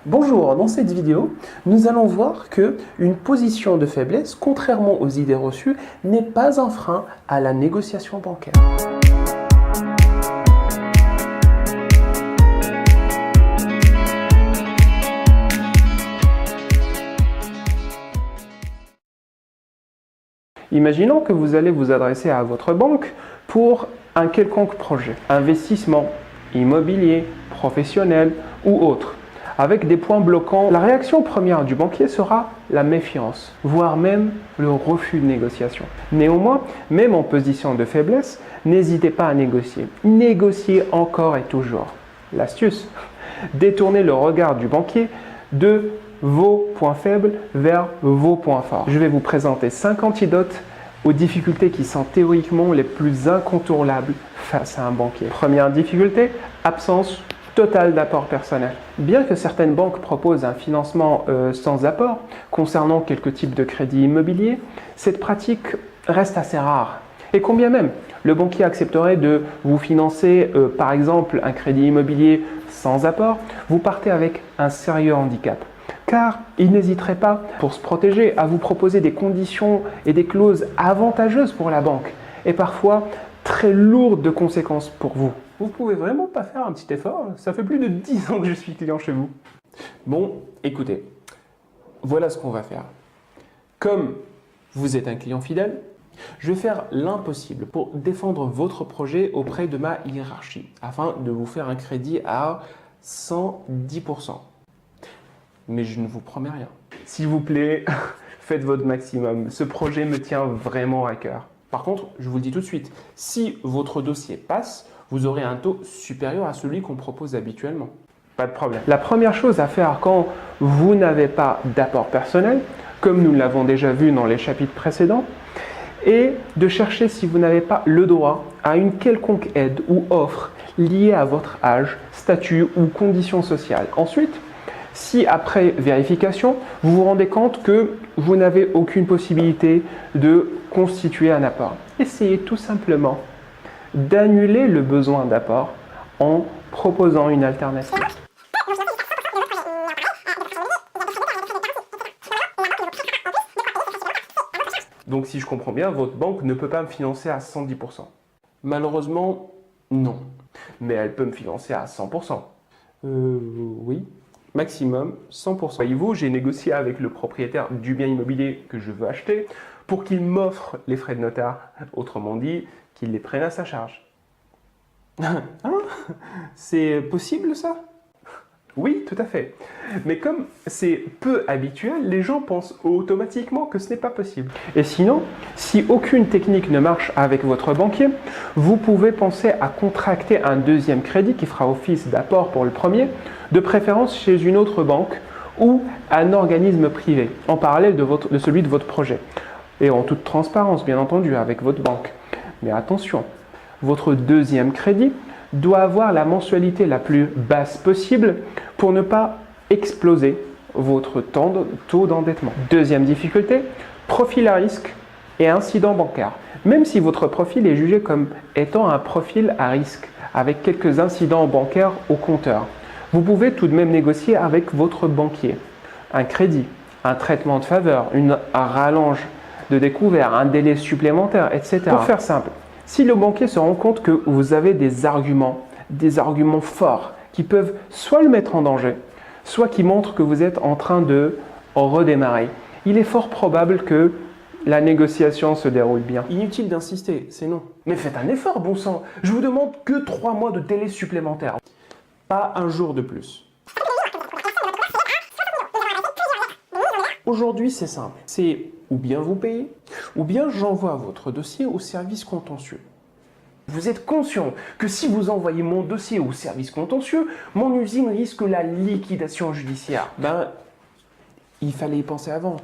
Bonjour, dans cette vidéo, nous allons voir que une position de faiblesse, contrairement aux idées reçues, n'est pas un frein à la négociation bancaire. Imaginons que vous allez vous adresser à votre banque pour un quelconque projet, investissement, immobilier, professionnel ou autre. Avec des points bloquants, la réaction première du banquier sera la méfiance, voire même le refus de négociation. Néanmoins, même en position de faiblesse, n'hésitez pas à négocier. Négocier encore et toujours. L'astuce, détournez le regard du banquier de vos points faibles vers vos points forts. Je vais vous présenter 5 antidotes aux difficultés qui sont théoriquement les plus incontournables face à un banquier. Première difficulté, absence totale d'apport personnel. Bien que certaines banques proposent un financement sans apport concernant quelques types de crédits immobiliers, cette pratique reste assez rare. Et combien même le banquier accepterait de vous financer par exemple un crédit immobilier sans apport, vous partez avec un sérieux handicap. Car il n'hésiterait pas, pour se protéger, à vous proposer des conditions et des clauses avantageuses pour la banque et parfois très lourdes de conséquences pour vous. Vous pouvez vraiment pas faire un petit effort? Ça fait plus de 10 ans que je suis client chez vous. Bon, écoutez, voilà ce qu'on va faire. Comme vous êtes un client fidèle, je vais faire l'impossible pour défendre votre projet auprès de ma hiérarchie afin de vous faire un crédit à 110%. Mais je ne vous promets rien. S'il vous plaît, faites votre maximum. Ce projet me tient vraiment à cœur. Par contre, je vous le dis tout de suite, si votre dossier passe, vous aurez un taux supérieur à celui qu'on propose habituellement. Pas de problème. La première chose à faire quand vous n'avez pas d'apport personnel, comme nous l'avons déjà vu dans les chapitres précédents, est de chercher si vous n'avez pas le droit à une quelconque aide ou offre liée à votre âge, statut ou condition sociale. Ensuite, si après vérification, vous vous rendez compte que vous n'avez aucune possibilité de constituer un apport, essayez tout simplement d'annuler le besoin d'apport en proposant une alternative. Donc si je comprends bien, votre banque ne peut pas me financer à 110%. Malheureusement, non. Mais elle peut me financer à 100%. Oui. Maximum 100%. Voyez-vous, j'ai négocié avec le propriétaire du bien immobilier que je veux acheter pour qu'il m'offre les frais de notaire, autrement dit, qu'il les prenne à sa charge. Hein? C'est possible ça? Oui, tout à fait. Mais comme c'est peu habituel, les gens pensent automatiquement que ce n'est pas possible. Et sinon, si aucune technique ne marche avec votre banquier, vous pouvez penser à contracter un deuxième crédit qui fera office d'apport pour le premier, de préférence chez une autre banque ou un organisme privé, en parallèle de celui de votre projet. Et en toute transparence, bien entendu, avec votre banque. Mais attention, votre deuxième crédit doit avoir la mensualité la plus basse possible pour ne pas exploser votre taux d'endettement. Deuxième difficulté, profil à risque et incident bancaire. Même si votre profil est jugé comme étant un profil à risque, avec quelques incidents bancaires au compteur, vous pouvez tout de même négocier avec votre banquier un crédit, un traitement de faveur, un rallonge de découvert, un délai supplémentaire, etc. Pour faire simple, si le banquier se rend compte que vous avez des arguments forts qui peuvent soit le mettre en danger, soit qui montrent que vous êtes en train de redémarrer, il est fort probable que la négociation se déroule bien. Inutile d'insister, c'est non. Mais faites un effort, bon sang. Je vous demande que 3 mois de délai supplémentaire. Pas un jour de plus. Aujourd'hui, c'est simple. C'est ou bien vous payez, ou bien j'envoie votre dossier au service contentieux. Vous êtes conscient que si vous envoyez mon dossier au service contentieux, mon usine risque la liquidation judiciaire. Il fallait y penser avant.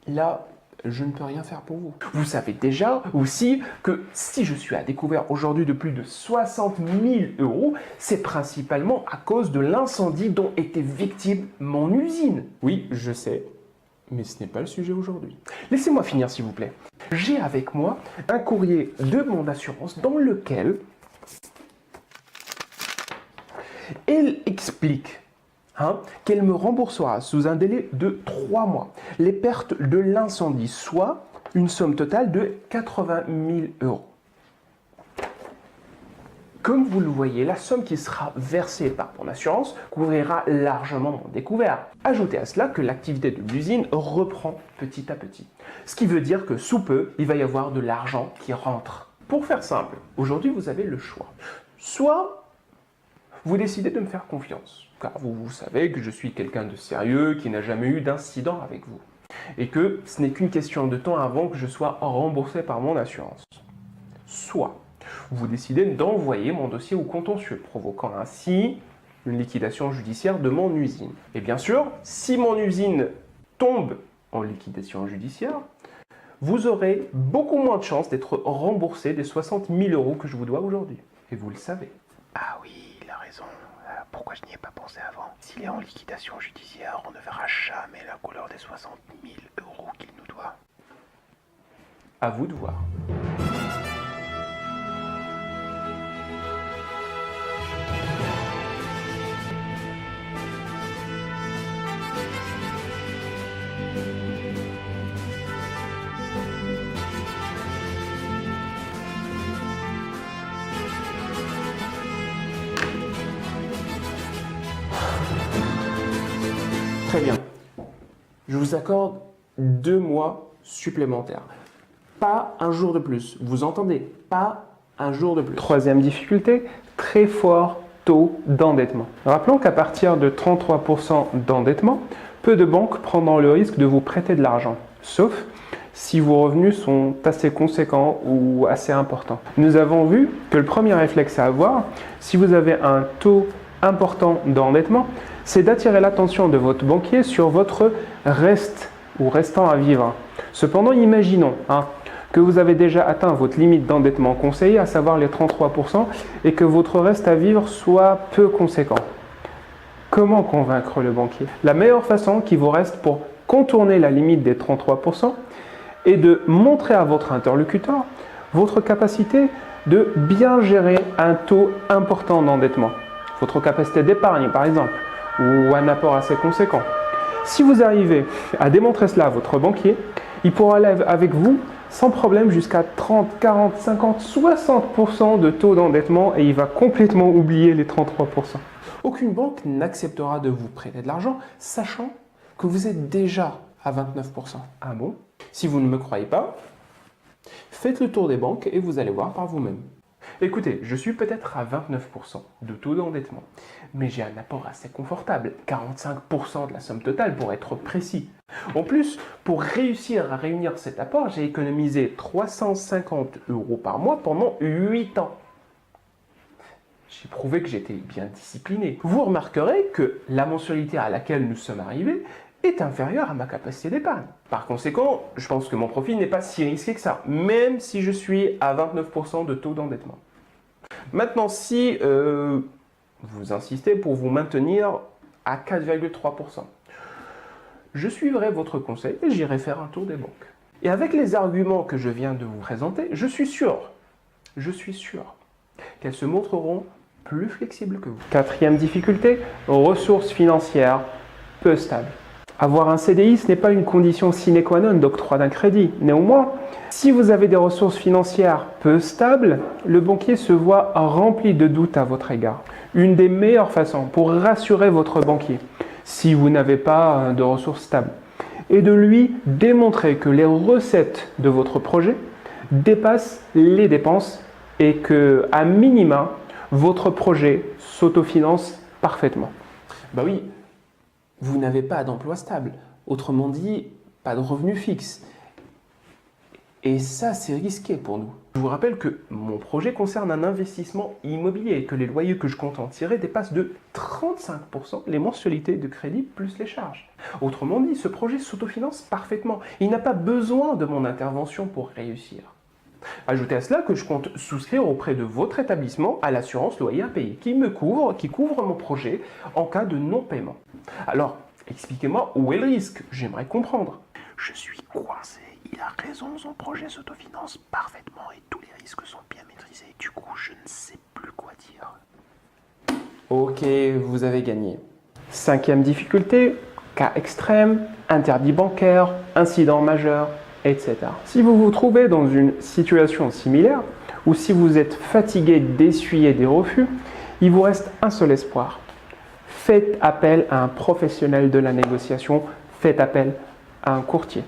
Là, je ne peux rien faire pour vous. Vous savez déjà aussi que si je suis à découvert aujourd'hui de plus de 60 000 €, c'est principalement à cause de l'incendie dont était victime mon usine. Oui, je sais. Mais ce n'est pas le sujet aujourd'hui. Laissez-moi finir s'il vous plaît. J'ai avec moi un courrier de mon assurance dans lequel elle explique qu'elle me remboursera sous un délai de 3 mois les pertes de l'incendie, soit une somme totale de 80 000 euros. Comme vous le voyez, la somme qui sera versée par mon assurance couvrira largement mon découvert. Ajoutez à cela que l'activité de l'usine reprend petit à petit. Ce qui veut dire que sous peu, il va y avoir de l'argent qui rentre. Pour faire simple, aujourd'hui vous avez le choix. Soit vous décidez de me faire confiance, car vous savez que je suis quelqu'un de sérieux, qui n'a jamais eu d'incident avec vous, et que ce n'est qu'une question de temps avant que je sois remboursé par mon assurance. Soit vous décidez d'envoyer mon dossier au contentieux, provoquant ainsi une liquidation judiciaire de mon usine. Et bien sûr, si mon usine tombe en liquidation judiciaire, vous aurez beaucoup moins de chances d'être remboursé des 60 000 euros que je vous dois aujourd'hui. Et vous le savez. Ah oui, il a raison. Pourquoi je n'y ai pas pensé avant? S'il est en liquidation judiciaire, on ne verra jamais la couleur des 60 000 euros qu'il nous doit. À vous de voir. Très bien. Je vous accorde 2 mois supplémentaires. Pas un jour de plus. Vous entendez? Pas un jour de plus. Troisième difficulté, très fort taux d'endettement. Rappelons qu'à partir de 33% d'endettement, peu de banques prendront le risque de vous prêter de l'argent. Sauf si vos revenus sont assez conséquents ou assez importants. Nous avons vu que le premier réflexe à avoir, si vous avez un taux important d'endettement, c'est d'attirer l'attention de votre banquier sur votre reste ou restant à vivre. Cependant, imaginons que vous avez déjà atteint votre limite d'endettement conseillée, à savoir les 33%, et que votre reste à vivre soit peu conséquent. Comment convaincre le banquier? La meilleure façon qui vous reste pour contourner la limite des 33% est de montrer à votre interlocuteur votre capacité de bien gérer un taux important d'endettement. Votre capacité d'épargne, par exemple, ou un apport assez conséquent. Si vous arrivez à démontrer cela à votre banquier, il pourra aller avec vous sans problème jusqu'à 30, 40, 50, 60% de taux d'endettement et il va complètement oublier les 33%. Aucune banque n'acceptera de vous prêter de l'argent, sachant que vous êtes déjà à 29%. Ah bon? Si vous ne me croyez pas, faites le tour des banques et vous allez voir par vous-même. Écoutez, je suis peut-être à 29% de taux d'endettement, mais j'ai un apport assez confortable, 45% de la somme totale pour être précis. En plus, pour réussir à réunir cet apport, j'ai économisé 350 euros par mois pendant 8 ans. J'ai prouvé que j'étais bien discipliné. Vous remarquerez que la mensualité à laquelle nous sommes arrivés est inférieure à ma capacité d'épargne. Par conséquent, je pense que mon profil n'est pas si risqué que ça, même si je suis à 29% de taux d'endettement. Maintenant, si vous insistez pour vous maintenir à 4,3%, je suivrai votre conseil et j'irai faire un tour des banques. Et avec les arguments que je viens de vous présenter, je suis sûr qu'elles se montreront plus flexibles que vous. Quatrième difficulté, ressources financières peu stables. Avoir un CDI, ce n'est pas une condition sine qua non d'octroi d'un crédit. Néanmoins, si vous avez des ressources financières peu stables, le banquier se voit rempli de doutes à votre égard. Une des meilleures façons pour rassurer votre banquier, si vous n'avez pas de ressources stables, est de lui démontrer que les recettes de votre projet dépassent les dépenses et que, à minima, votre projet s'autofinance parfaitement. Bah oui, vous n'avez pas d'emploi stable, autrement dit, pas de revenu fixe. Et ça, c'est risqué pour nous. Je vous rappelle que mon projet concerne un investissement immobilier et que les loyers que je compte en tirer dépassent de 35% les mensualités de crédit plus les charges. Autrement dit, ce projet s'autofinance parfaitement. Il n'a pas besoin de mon intervention pour réussir. Ajoutez à cela que je compte souscrire auprès de votre établissement à l'assurance loyer impayé qui couvre mon projet en cas de non-paiement. Alors, expliquez-moi où est le risque, j'aimerais comprendre. Je suis coincé. Il a raison, son projet s'autofinance parfaitement et tous les risques sont bien maîtrisés. Du coup, je ne sais plus quoi dire. Ok, vous avez gagné. 5e difficulté, cas extrême, interdit bancaire, incident majeur, etc. Si vous vous trouvez dans une situation similaire, ou si vous êtes fatigué d'essuyer des refus, il vous reste un seul espoir. Faites appel à un professionnel de la négociation, faites appel à un courtier.